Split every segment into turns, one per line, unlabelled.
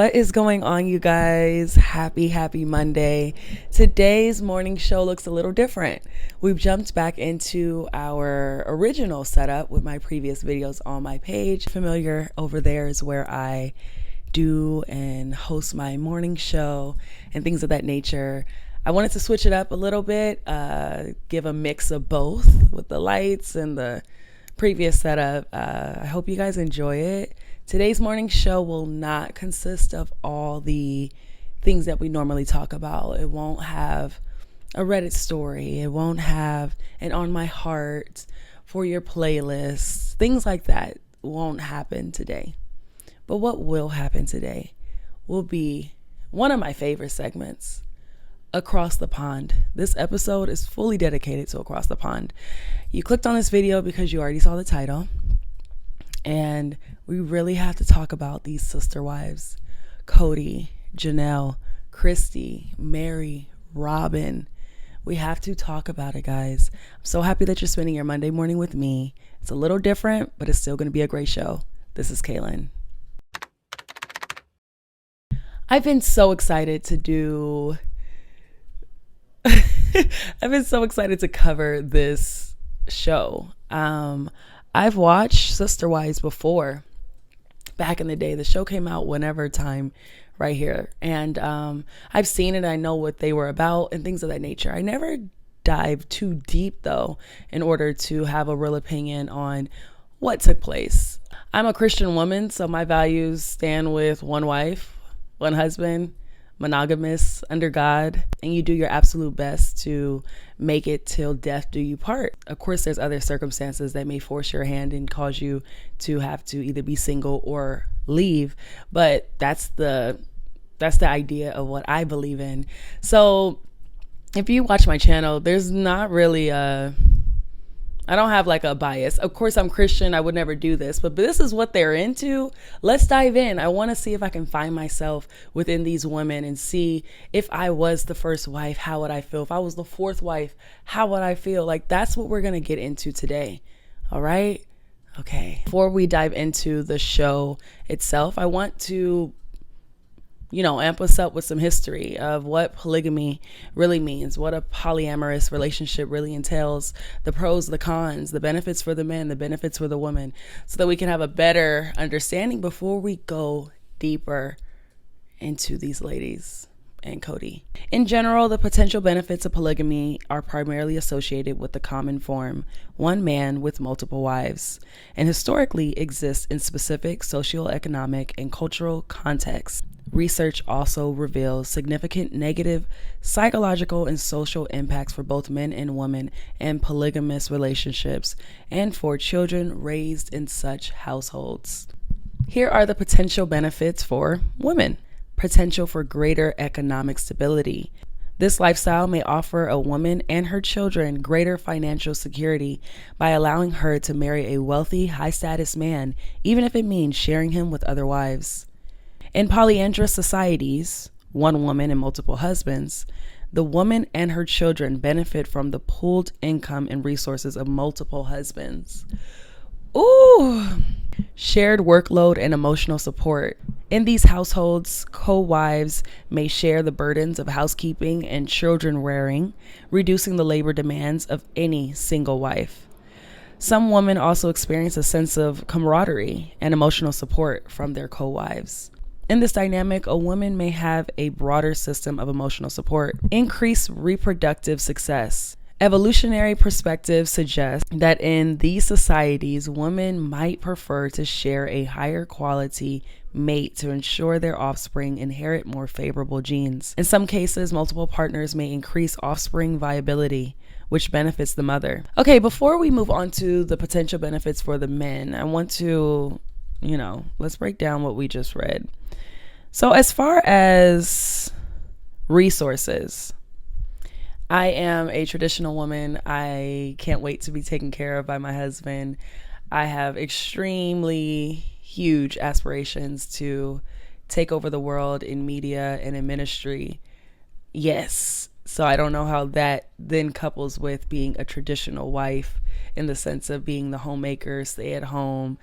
What is going on, you guys? Happy Monday. Today's morning show looks a little different. We've jumped back into our original setup with my previous videos on my page. Familiar, over there is where I do and host my morning show and things of that nature. I wanted to switch it up a little bit, give a mix of both with the lights and the previous setup. I hope you guys enjoy it. Today's morning show will not consist of all the things that we normally talk about. It won't have a Reddit story. It won't have an On My Heart for your playlist. Things like that won't happen today. But what will happen today will be one of my favorite segments, Across the Pond. This episode is fully dedicated to Across the Pond. You clicked on this video because you already saw the title. And we really have to talk about these sister wives, Cody, Janelle, Christy, Mary, Robin. We have to talk about it, guys. I'm so happy that you're spending your Monday morning with me. It's a little different, but it's still going to be a great show. This is Kaelyn. I've been so excited to do... I've been so excited to cover this show. I've watched Sister Wives before, back in the day. The show came out whenever time right here. And I've seen it. I know what they were about and things of that nature. I never dived too deep, though, in order to have a real opinion on what took place. I'm a Christian woman, so my values stand with one wife, one husband, monogamous under God, and you do your absolute best to make it till death do you part. Of course, there's other circumstances that may force your hand and cause you to have to either be single or leave, but that's the idea of what I believe in. So if you watch my channel, there's not really I don't have like a bias. Of course, I'm Christian. I would never do this, but this is what they're into. Let's dive in. I want to see if I can find myself within these women and see if I was the first wife, how would I feel? If I was the fourth wife, how would I feel? Like, that's what we're going to get into today. All right. Okay. Before we dive into the show itself, I want to amp us up with some history of what polygamy really means, what a polyamorous relationship really entails, the pros, the cons, the benefits for the men, the benefits for the women, so that we can have a better understanding before we go deeper into these ladies and Cody. In general, the potential benefits of polygamy are primarily associated with the common form, one man with multiple wives, and historically exist in specific socioeconomic and cultural contexts. Research also reveals significant negative psychological and social impacts for both men and women in polygamous relationships and for children raised in such households. Here are the potential benefits for women. Potential for greater economic stability. This lifestyle may offer a woman and her children greater financial security by allowing her to marry a wealthy, high-status man, even if it means sharing him with other wives. In polyandrous societies, one woman and multiple husbands, the woman and her children benefit from the pooled income and resources of multiple husbands. Ooh! Shared workload and emotional support. In these households, co-wives may share the burdens of housekeeping and children rearing, reducing the labor demands of any single wife. Some women also experience a sense of camaraderie and emotional support from their co-wives. In this dynamic, a woman may have a broader system of emotional support. Increased reproductive success. Evolutionary perspectives suggest that in these societies, women might prefer to share a higher quality mate to ensure their offspring inherit more favorable genes. In some cases, multiple partners may increase offspring viability, which benefits the mother. Okay, before we move on to the potential benefits for the men, I want to, let's break down what we just read. So as far as resources, I am a traditional woman. I can't wait to be taken care of by my husband. I have extremely huge aspirations to take over the world in media and in ministry. Yes. So I don't know how that then couples with being a traditional wife in the sense of being the homemaker, stay at home,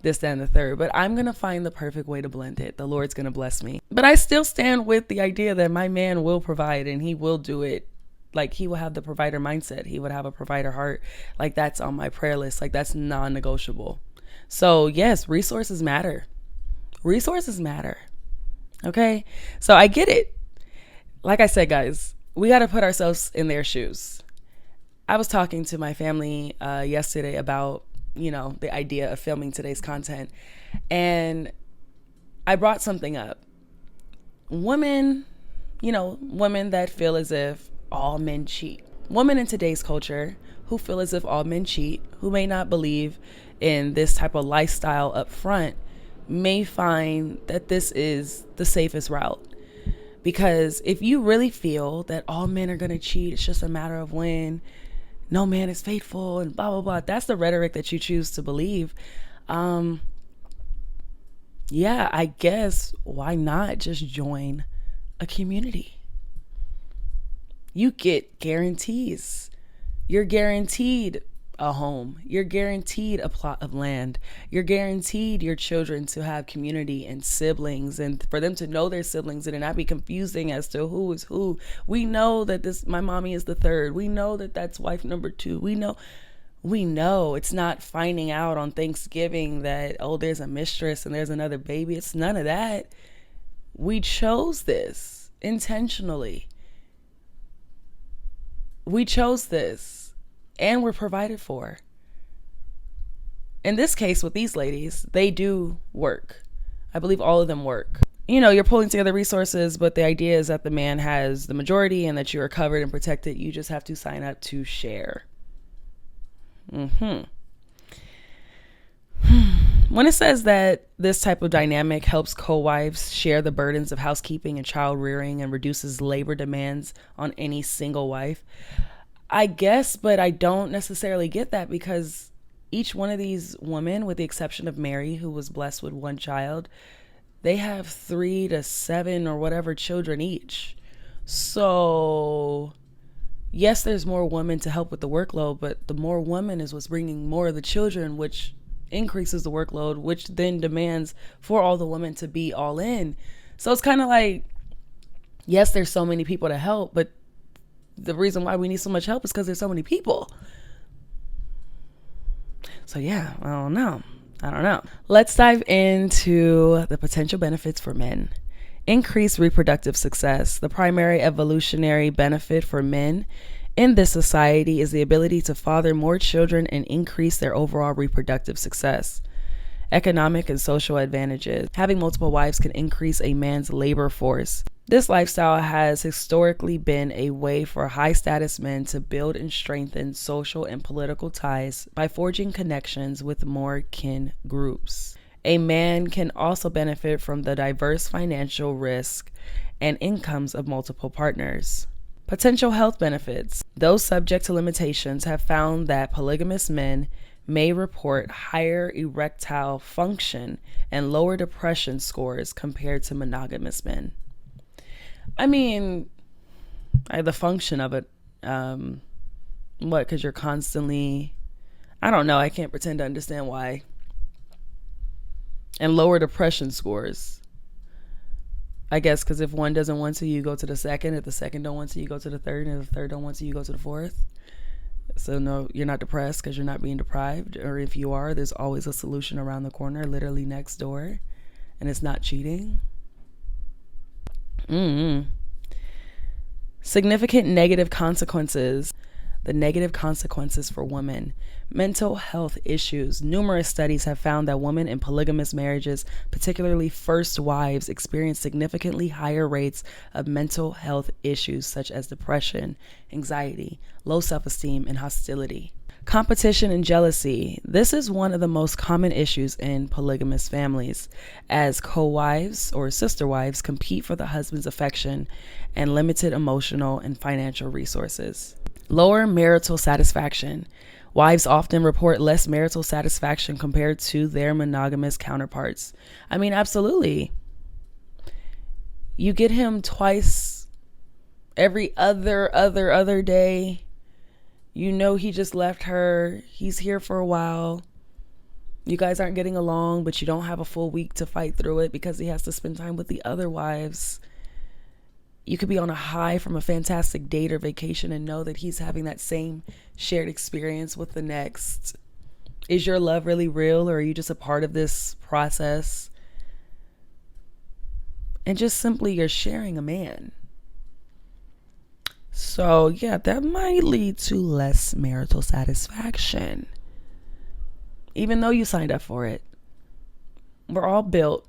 this, that, and the third. But I'm going to find the perfect way to blend it. The Lord's going to bless me. But I still stand with the idea that my man will provide, and he will do it. Like, he will have the provider mindset. He would have a provider heart. Like, that's on my prayer list. Like, that's non-negotiable. So yes, resources matter. Resources matter. Okay. So I get it. Like I said, guys, we got to put ourselves in their shoes. I was talking to my family yesterday about, the idea of filming today's content. And I brought something up. Women that feel as if all men cheat. Women in today's culture who feel as if all men cheat, who may not believe in this type of lifestyle up front, may find that this is the safest route. Because if you really feel that all men are going to cheat, it's just a matter of when, no man is faithful and blah, blah, blah. That's the rhetoric that you choose to believe. I guess why not just join a community? You get guarantees. You're guaranteed a home. You're guaranteed a plot of land. You're guaranteed your children to have community and siblings, and for them to know their siblings and not be confusing as to who is who. We know that my mommy is the third. We know that that's wife number 2. We know it's not finding out on Thanksgiving that, there's a mistress and there's another baby. It's none of that. We chose this intentionally. We chose this. And we're provided for. In this case, with these ladies, they do work. I believe all of them work. You're pulling together resources, but the idea is that the man has the majority and that you are covered and protected. You just have to sign up to share. When it says that this type of dynamic helps co-wives share the burdens of housekeeping and child rearing and reduces labor demands on any single wife, I guess, but I don't necessarily get that, because each one of these women, with the exception of Mary, who was blessed with 1 child, they have 3 to 7 or whatever children each. So yes, there's more women to help with the workload, but the more women is what's bringing more of the children, which increases the workload, which then demands for all the women to be all in. So it's kind of like, yes, there's so many people to help, but the reason why we need so much help is because there's so many people. So yeah, I don't know. Let's dive into the potential benefits for men. Increased reproductive success. The primary evolutionary benefit for men in this society is the ability to father more children and increase their overall reproductive success. Economic and social advantages. Having multiple wives can increase a man's labor force. This lifestyle has historically been a way for high-status men to build and strengthen social and political ties by forging connections with more kin groups. A man can also benefit from the diverse financial risk and incomes of multiple partners. Potential health benefits. Those subject to limitations have found that polygamous men may report higher erectile function and lower depression scores compared to monogamous men. I mean, the function of it, because you're constantly, I don't know, I can't pretend to understand why. And lower depression scores. I guess because if one doesn't want to, you go to the second. If the second don't want to, you go to the third. And if the third don't want to, you go to the fourth. So no, you're not depressed because you're not being deprived. Or if you are, there's always a solution around the corner, literally next door. And it's not cheating. Significant negative consequences. The negative consequences for women. Mental health issues. Numerous studies have found that women in polygamous marriages, particularly first wives, experience significantly higher rates of mental health issues such as depression, anxiety, low self-esteem, and hostility. Competition and jealousy. This is one of the most common issues in polygamous families, as co-wives or sister wives compete for the husband's affection and limited emotional and financial resources. Lower marital satisfaction. Wives often report less marital satisfaction compared to their monogamous counterparts. I mean, absolutely. You get him twice every other day. You know he just left her. He's here for a while. You guys aren't getting along, but you don't have a full week to fight through it because he has to spend time with the other wives. You could be on a high from a fantastic date or vacation and know that he's having that same shared experience with the next. Is your love really real, or are you just a part of this process? And just simply you're sharing a man. So yeah, that might lead to less marital satisfaction. Even though you signed up for it. We're all built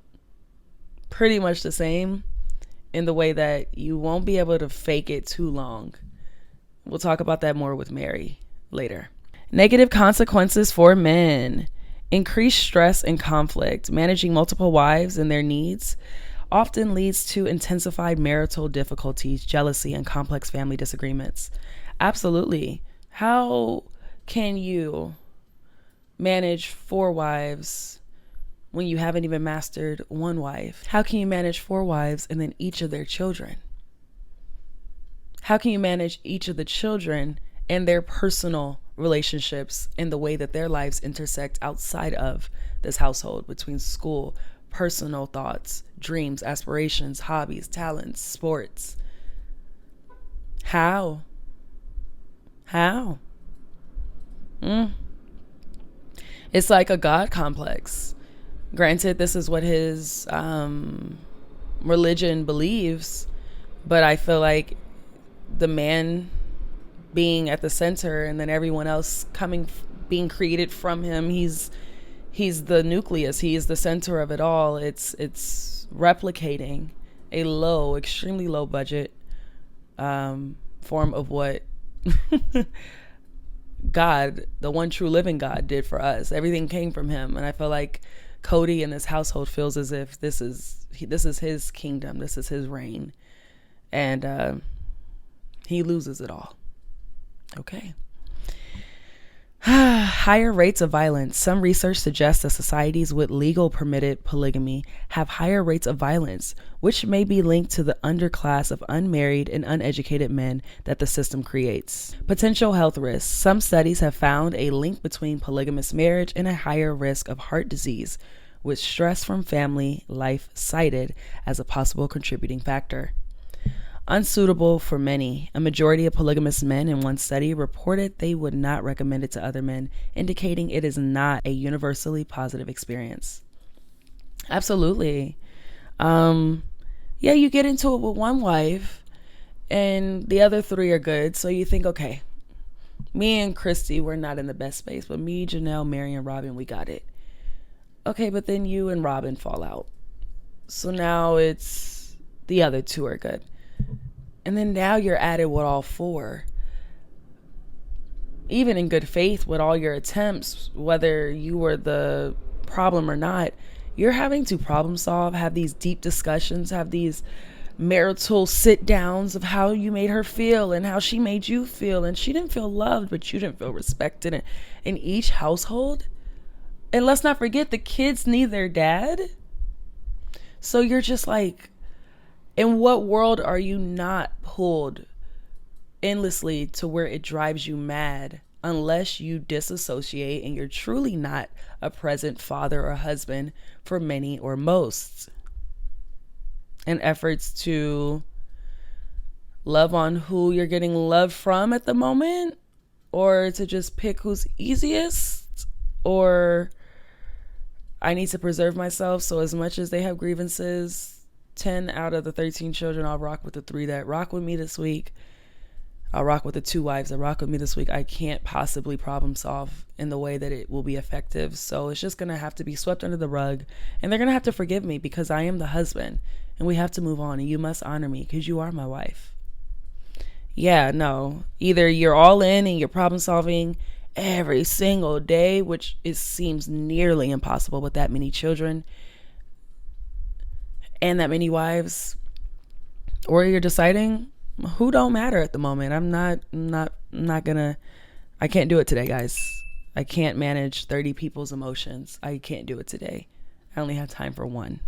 pretty much the same in the way that you won't be able to fake it too long. We'll talk about that more with Mary later. Negative consequences for men. Increased stress and conflict. Managing multiple wives and their needs often leads to intensified marital difficulties, jealousy, and complex family disagreements. Absolutely. How can you manage 4 wives when you haven't even mastered 1 wife? How can you manage 4 wives and then each of their children? How can you manage each of the children and their personal relationships and the way that their lives intersect outside of this household, between school, personal thoughts, dreams, aspirations, hobbies, talents, sports? How? It's like a God complex. Granted, this is what his religion believes, but I feel like the man being at the center and then everyone else being created from him, he's the nucleus, he is the center of it all. It's replicating a extremely low budget form of what God, the one true living God, did for us. Everything came from him, and I feel like Cody and this household feels as if this is his kingdom, this is his reign, and he loses it all. Okay. Higher rates of violence. Some research suggests that societies with legal permitted polygamy have higher rates of violence, which may be linked to the underclass of unmarried and uneducated men that the system creates. Potential health risks. Some studies have found a link between polygamous marriage and a higher risk of heart disease, with stress from family life cited as a possible contributing factor. Unsuitable for many. A majority of polygamous men in one study reported they would not recommend it to other men, indicating it is not a universally positive experience. Absolutely. Yeah, you get into it with 1 wife and the other 3 are good. So you think, okay, me and Christy, we're not in the best space, but me, Janelle, Mary, and Robin, we got it. Okay, but then you and Robin fall out. So now it's the other 2 are good. And then now you're at it with all 4. Even in good faith with all your attempts, whether you were the problem or not, you're having to problem solve, have these deep discussions, have these marital sit downs of how you made her feel and how she made you feel. And she didn't feel loved, but you didn't feel respected in each household. And let's not forget, the kids need their dad. So you're just like, in what world are you not pulled endlessly to where it drives you mad, unless you disassociate and you're truly not a present father or husband for many or most? And efforts to love on who you're getting love from at the moment, or to just pick who's easiest, or I need to preserve myself, so as much as they have grievances, 10 out of the 13 children, I'll rock with the 3 that rock with me this week. I'll rock with the 2 wives that rock with me this week. I can't possibly problem solve in the way that it will be effective. So it's just going to have to be swept under the rug. And they're going to have to forgive me because I am the husband. And we have to move on. And you must honor me because you are my wife. Yeah, no. Either you're all in and you're problem solving every single day, which seems nearly impossible with that many children and that many wives, or you're deciding who don't matter at the moment. I'm not gonna, I can't do it today, guys. I can't manage 30 people's emotions. I can't do it today. I only have time for 1.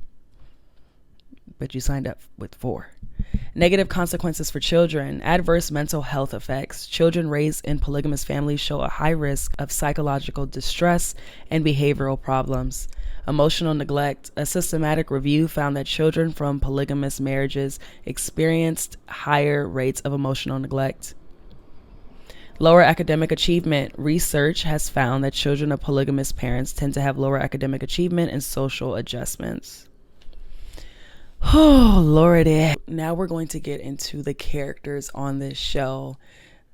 But you signed up with 4. Negative consequences for children. Adverse mental health effects. Children raised in polygamous families show a high risk of psychological distress and behavioral problems. Emotional neglect. A systematic review found that children from polygamous marriages experienced higher rates of emotional neglect. Lower academic achievement. Research has found that children of polygamous parents tend to have lower academic achievement and social adjustments. Oh, Lordy. Now we're going to get into the characters on this show.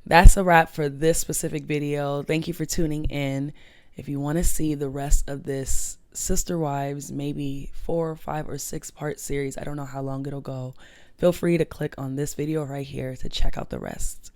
That's a wrap for this specific video. Thank you for tuning in. If you want to see the rest of this Sister Wives, maybe 4, 5, or 6 part series, I don't know how long it'll go, feel free to click on this video right here to check out the rest.